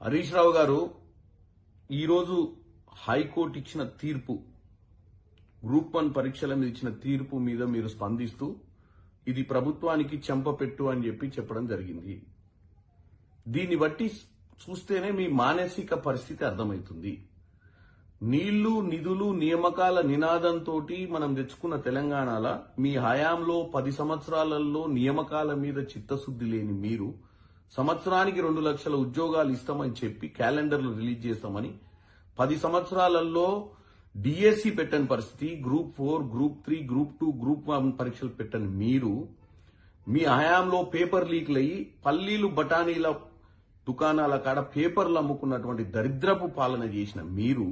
హరీష్ రావు గారు ఈరోజు హైకోర్టు ఇచ్చిన తీర్పు, గ్రూప్ 1 పరీక్షల మీద ఇచ్చిన తీర్పు మీద మీరు స్పందిస్తూ ఇది ప్రభుత్వానికి చెంపపెట్టు అని చెప్పడం జరిగింది. దీన్ని బట్టి చూస్తేనే మీ మానసిక పరిస్థితి అర్థమవుతుంది. నీళ్లు, నిధులు, నియామకాల నినాదంతో మనం తెచ్చుకున్న తెలంగాణలో మీ హయాంలో 10 సంవత్సరాలలో నియామకాల మీద చిత్తశుద్ధి లేని మీరు సంవత్సరానికి 2 లక్షల ఉద్యోగాలు ఇస్తామని చెప్పి క్యాలెండర్లు రిలీజ్ చేస్తామని 10 సంవత్సరాలలో డిఎస్సి పెట్టని పరిస్థితి, గ్రూప్ 4, గ్రూప్ 3, గ్రూప్ 2, గ్రూప్ 1 పరీక్షలు పెట్టని మీరు మీ హయాంలో పేపర్ లీక్లు అయ్యి పల్లీలు బఠానీల దుకాణాల కాడ పేపర్లు అమ్ముకున్నటువంటి దరిద్రపు పాలన చేసిన మీరు,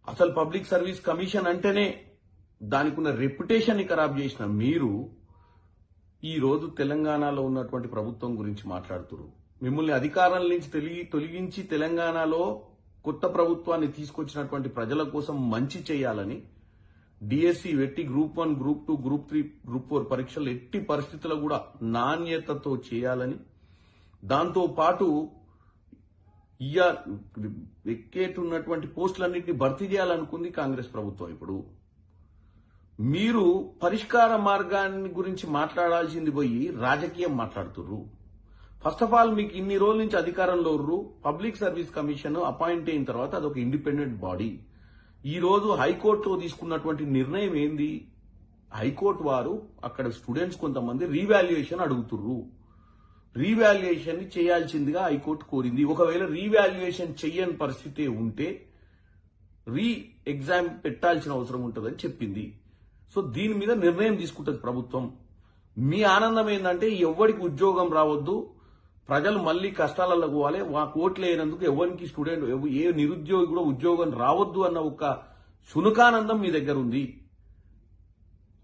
అసలు పబ్లిక్ సర్వీస్ కమిషన్ అంటేనే దానికి ఉన్న రెప్యుటేషన్ ని ఖరాబ్ చేసిన మీరు ఈ రోజు తెలంగాణలో ఉన్నటువంటి ప్రభుత్వం గురించి మాట్లాడుతున్నారు. మిమ్మల్ని అధికారం నుంచి తొలగించి తెలంగాణలో కొత్త ప్రభుత్వాన్ని తీసుకొచ్చినటువంటి ప్రజల కోసం మంచి చేయాలని డిఎస్సి పెట్టి గ్రూప్ 1, గ్రూప్ 2, గ్రూప్ 3, గ్రూప్ 4 పరీక్షలు ఎట్టి పరిస్థితుల్లో కూడా నాణ్యతతో చేయాలని, దాంతో పాటు ఎక్కేటున్నటువంటి పోస్టులన్నింటినీ భర్తీ చేయాలనుకుంది కాంగ్రెస్ ప్రభుత్వం. ఇప్పుడు మీరు పరిష్కార మార్గాన్ని గురించి మాట్లాడాల్సింది పోయి రాజకీయం మాట్లాడుతుర్రు. ఫస్ట్ ఆఫ్ ఆల్ మీకు ఇన్ని రోజుల నుంచి అధికారంలో ఉర్రు. పబ్లిక్ సర్వీస్ కమిషన్ అపాయింట్ అయిన తర్వాత అదొక ఇండిపెండెంట్ బాడీ. ఈ రోజు హైకోర్టులో తీసుకున్నటువంటి నిర్ణయం ఏంది? హైకోర్టు వారు అక్కడ స్టూడెంట్స్ కొంతమంది రీవాల్యుయేషన్ అడుగుతుర్రు. రీవాల్యుయేషన్ ని చేయాల్సిందిగా హైకోర్టు కోరింది. ఒకవేళ రీవాల్యుయేషన్ చెయ్యని పరిస్థితి ఉంటే రీ ఎగ్జామ్ పెట్టాల్సిన అవసరం ఉంటుందని చెప్పింది. సో దీని మీద నిర్ణయం తీసుకుంటుంది ప్రభుత్వం. మీ ఆనందం ఏంటంటే ఎవరికి ఉద్యోగం రావద్దు, ప్రజలు మళ్లీ కష్టాలలో పోవాలి, ఓట్లు వేయనందుకు ఎవరికి స్టూడెంట్ ఏ నిరుద్యోగి కూడా ఉద్యోగం రావద్దు అన్న ఒక శునకానందం మీ దగ్గర ఉంది.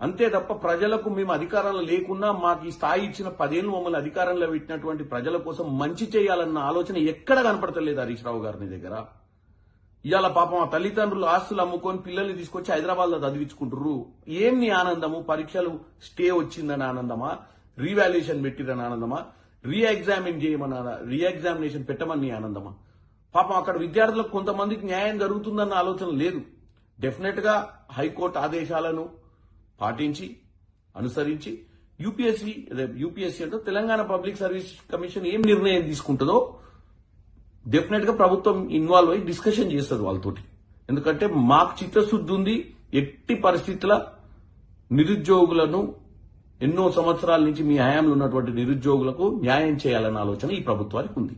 అంతే తప్ప ప్రజలకు మేము అధికారంలో లేకున్నా మాకు ఈ స్థాయి ఇచ్చిన 10 ఏళ్లు మమ్మల్ని అధికారంలో పెట్టినటువంటి ప్రజల కోసం మంచి చేయాలన్న ఆలోచన ఎక్కడ కనపడతలేదు హరీష్ రావు గారి దగ్గర. ఇవాళ పాపం ఆ తల్లిదండ్రులు ఆస్తులు అమ్ముకొని పిల్లల్ని తీసుకొచ్చి హైదరాబాద్ లో చదివించుకుంటారు. ఏం నీ ఆనందము? పరీక్షలు స్టే వచ్చిందని ఆనందమా? రీవాల్యుయేషన్ పెట్టిరని ఆనందమా? రీఎగ్జామినేషన్ పెట్టమని ఆనందమా? పాపం అక్కడ విద్యార్థులకు కొంతమందికి న్యాయం జరుగుతుందన్న ఆలోచన లేదు. డెఫినెట్ గా హైకోర్టు ఆదేశాలను పాటించి అనుసరించి యూపీఎస్సీ అంటే తెలంగాణ పబ్లిక్ సర్వీస్ కమిషన్ ఏం నిర్ణయం తీసుకుంటుందో డెఫినెట్ గా ప్రభుత్వం ఇన్వాల్వ్ అయ్యి డిస్కషన్ చేస్తుంది వాళ్ళతోటి. ఎందుకంటే మాకు చిత్తశుద్ధి ఉంది. ఎట్టి పరిస్థితుల నిరుద్యోగులను ఎన్నో సంవత్సరాల నుంచి మీ హయాంలో ఉన్నటువంటి నిరుద్యోగులకు న్యాయం చేయాలన్న ఆలోచన ఈ ప్రభుత్వానికి ఉంది.